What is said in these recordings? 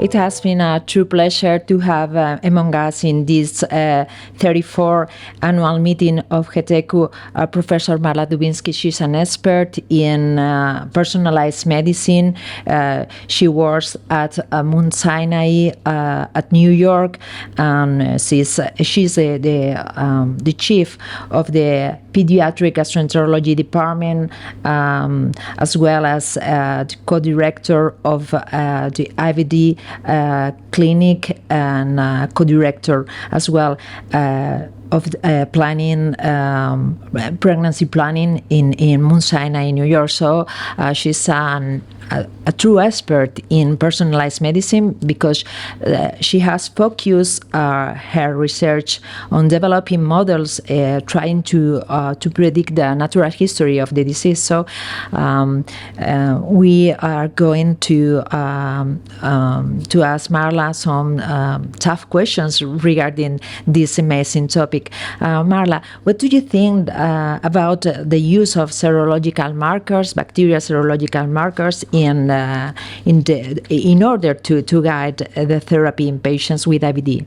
It has been a true pleasure to have among us in this 34th annual meeting of GETECCU Professor Marla Dubinski. She's an expert in personalized medicine. She works at Mount Sinai at New York, and she's the chief of the pediatric gastroenterology department, as well as the co-director of the IVD clinic, and co-director as well of planning, pregnancy planning in Mount Sinai in New York. So she's a true expert in personalized medicine because she has focused her research on developing models trying to predict the natural history of the disease. So we are going to ask Marla some tough questions regarding this amazing topic. Marla, what do you think about the use of serological markers, bacterial serological markers, in order to guide the therapy in patients with IBD?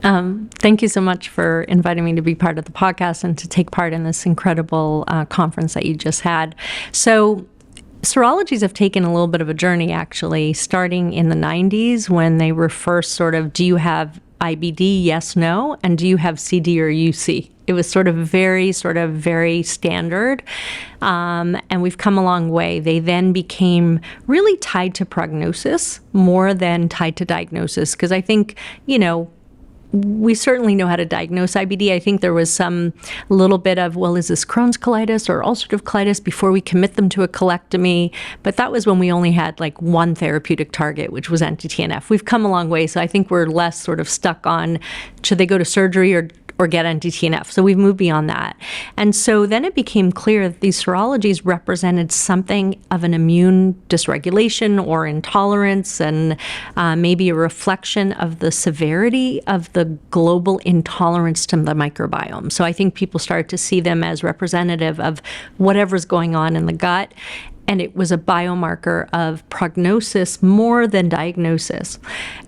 Thank you so much for inviting me to be part of the podcast and to take part in this incredible conference that you just had. So serologies have taken a little bit of a journey, actually, starting in the 90s when they were first sort of, do you have IBD, yes, no, and do you have CD or UC? It was sort of very standard, and we've come a long way. They then became really tied to prognosis more than tied to diagnosis, because I think, we certainly know how to diagnose IBD. I think there was some little bit of, well, is this Crohn's colitis or ulcerative colitis before we commit them to a colectomy? But that was when we only had like one therapeutic target, which was anti-TNF. We've come a long way, so I think we're less sort of stuck on, should they go to surgery or get anti-TNF. So we've moved beyond that. And so then it became clear that these serologies represented something of an immune dysregulation or intolerance, and maybe a reflection of the severity of the global intolerance to the microbiome. So I think people started to see them as representative of whatever's going on in the gut. And it was a biomarker of prognosis more than diagnosis.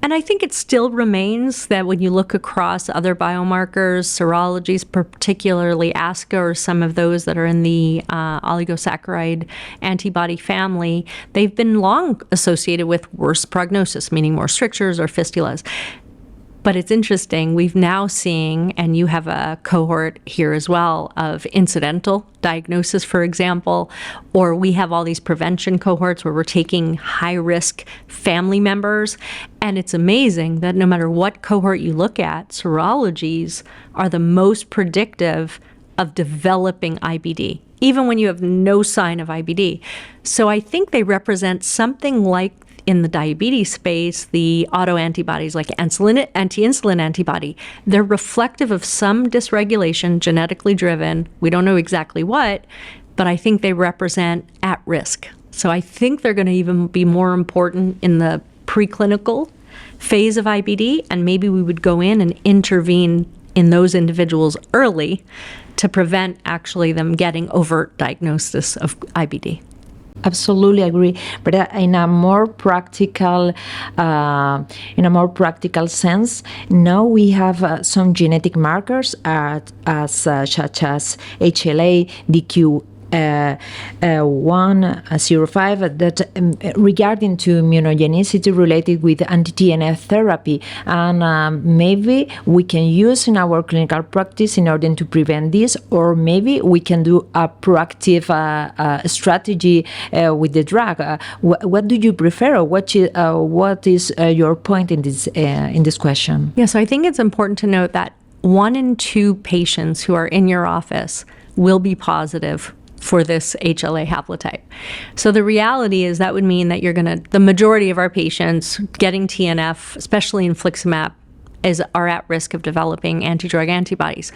And I think it still remains that when you look across other biomarkers, serologies, particularly ASCA or some of those that are in the oligosaccharide antibody family, they've been long associated with worse prognosis, meaning more strictures or fistulas. But it's interesting, we've now seeing, and you have a cohort here as well, of incidental diagnosis, for example, or we have all these prevention cohorts where we're taking high-risk family members. And it's amazing that no matter what cohort you look at, serologies are the most predictive of developing IBD, even when you have no sign of IBD. So I think they represent something like, in the diabetes space, the autoantibodies like anti-insulin antibody, they're reflective of some dysregulation, genetically driven. We don't know exactly what, but I think they represent at risk. So I think they're going to even be more important in the preclinical phase of IBD, and maybe we would go in and intervene in those individuals early to prevent actually them getting overt diagnosis of IBD. Absolutely agree, but in a more practical sense, now we have some genetic markers such as HLA, DQ. 105 that regarding to immunogenicity related with anti-TNF therapy, and maybe we can use in our clinical practice in order to prevent this, or maybe we can do a proactive strategy with the drug. What do you prefer, or what is your point in this question? Yeah, so I think it's important to note that 1 in 2 patients who are in your office will be positive for this HLA haplotype. So the reality is that would mean that the majority of our patients getting TNF, especially infliximab, are at risk of developing anti-drug antibodies.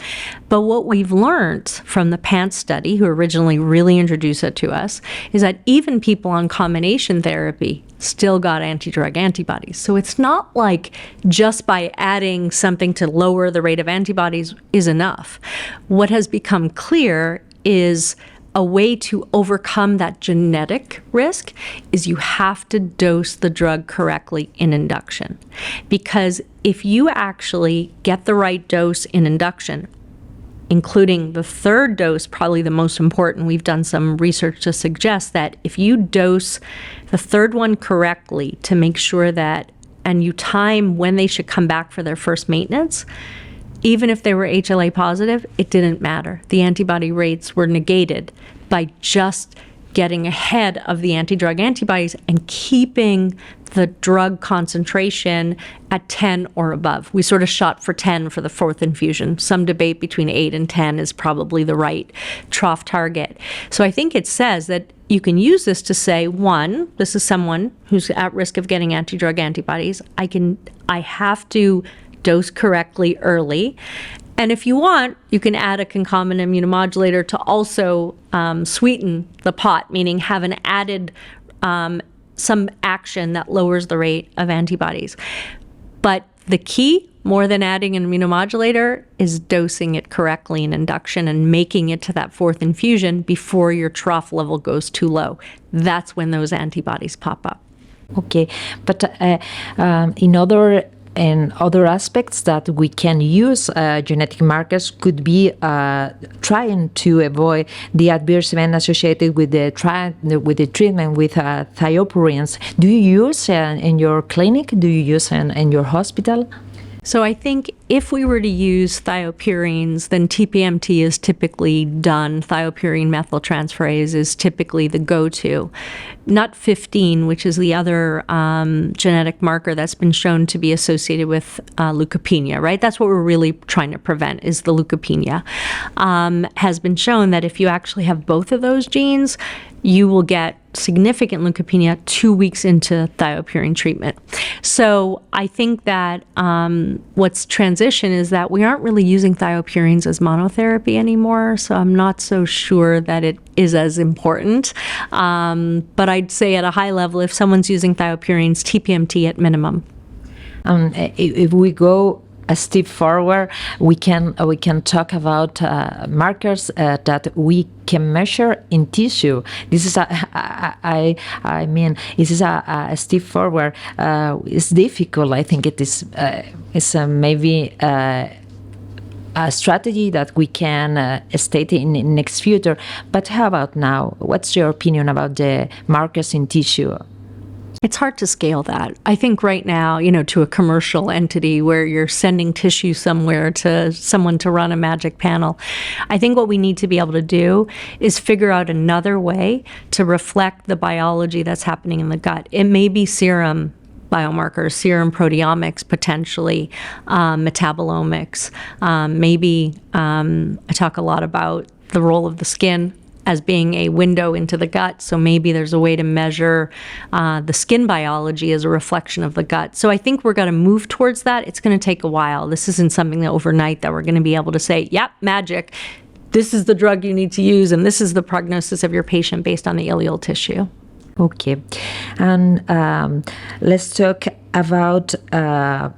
But what we've learned from the PANTS study, who originally really introduced it to us, is that even people on combination therapy still got anti-drug antibodies. So it's not like just by adding something to lower the rate of antibodies is enough. What has become clear is a way to overcome that genetic risk is you have to dose the drug correctly in induction. Because if you actually get the right dose in induction, including the third dose, probably the most important, we've done some research to suggest that if you dose the third one correctly to make sure that, and you time when they should come back for their first maintenance, even if they were HLA positive, it didn't matter. The antibody rates were negated by just getting ahead of the anti-drug antibodies and keeping the drug concentration at 10 or above. We sort of shot for 10 for the fourth infusion. Some debate between 8 and 10 is probably the right trough target. So I think it says that you can use this to say, one, this is someone who's at risk of getting anti-drug antibodies. I have to dose correctly early. And if you want, you can add a concomitant immunomodulator to also sweeten the pot, meaning have an added some action that lowers the rate of antibodies. But the key, more than adding an immunomodulator, is dosing it correctly in induction and making it to that fourth infusion before your trough level goes too low. That's when those antibodies pop up. Okay, but in other aspects that we can use genetic markers could be trying to avoid the adverse event associated with the treatment with thiopurines. Do you use in your clinic? Do you use in your hospital? So I think if we were to use thiopurines, then TPMT is typically done. Thiopurine methyltransferase is typically the go-to. NUT15, which is the other genetic marker that's been shown to be associated with leukopenia, right? That's what we're really trying to prevent, is the leukopenia. Has been shown that if you actually have both of those genes, you will get significant leukopenia 2 weeks into thiopurine treatment. So I think that what's transition is that we aren't really using thiopurines as monotherapy anymore, so I'm not so sure that it is as important. But I'd say at a high level, if someone's using thiopurines, TPMT at minimum. If we go a step forward, we can talk about markers that we can measure in tissue. This is this is a step forward. It's difficult. I think it is. It's maybe a strategy that we can state in next future. But how about now? What's your opinion about the markers in tissue? It's hard to scale that. I think right now, to a commercial entity where you're sending tissue somewhere to someone to run a magic panel, I think what we need to be able to do is figure out another way to reflect the biology that's happening in the gut. It may be serum biomarkers, serum proteomics, potentially, metabolomics. Maybe I talk a lot about the role of the skin as being a window into the gut. So maybe there's a way to measure the skin biology as a reflection of the gut. So I think we're going to move towards that. It's going to take a while. This isn't something that overnight that we're going to be able to say, yep, magic, this is the drug you need to use, and this is the prognosis of your patient based on the ileal tissue. Okay. And let's talk about the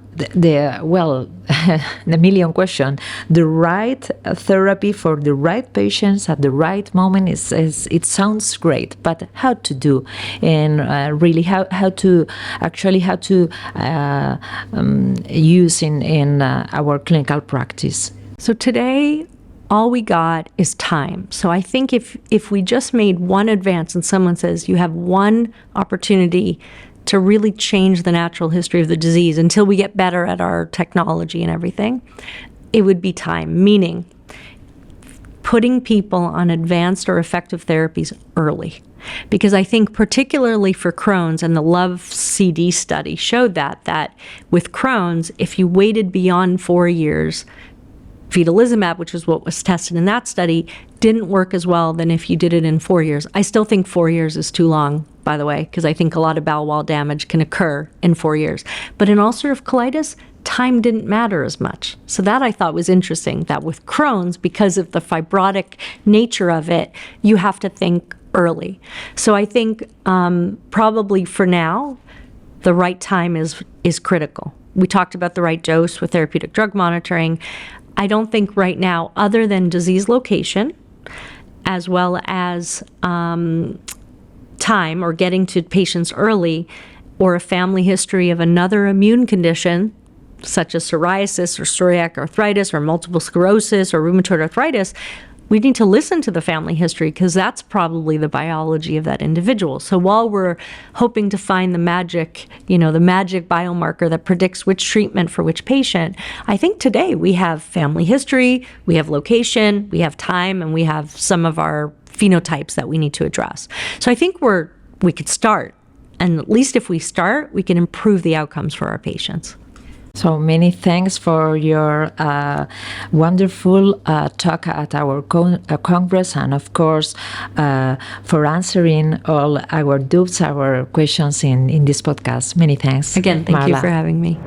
million question. The right therapy for the right patients at the right moment it sounds great, but how to do, and really how to use in our clinical practice. So today, all we got is time. So I think if we just made one advance and someone says you have one opportunity to really change the natural history of the disease until we get better at our technology and everything, it would be time, meaning putting people on advanced or effective therapies early. Because I think particularly for Crohn's, and the Love CD study showed that with Crohn's, if you waited beyond 4 years, vedolizumab, which is what was tested in that study, didn't work as well than if you did it in 4 years. I still think 4 years is too long, by the way, because I think a lot of bowel wall damage can occur in 4 years. But in ulcerative colitis, time didn't matter as much. So that I thought was interesting, that with Crohn's, because of the fibrotic nature of it, you have to think early. So I think probably for now, the right time is critical. We talked about the right dose with therapeutic drug monitoring. I don't think right now, other than disease location as well as time or getting to patients early, or a family history of another immune condition, such as psoriasis or psoriatic arthritis or multiple sclerosis or rheumatoid arthritis, we need to listen to the family history because that's probably the biology of that individual. So while we're hoping to find the magic biomarker that predicts which treatment for which patient, I think today we have family history, we have location, we have time, and we have some of our phenotypes that we need to address. So I think we could start, and at least if we start, we can improve the outcomes for our patients. So many thanks for your wonderful talk at our Congress, and of course for answering all our doubts, our questions in this podcast. Many thanks. Again, thank you Marla. for having me.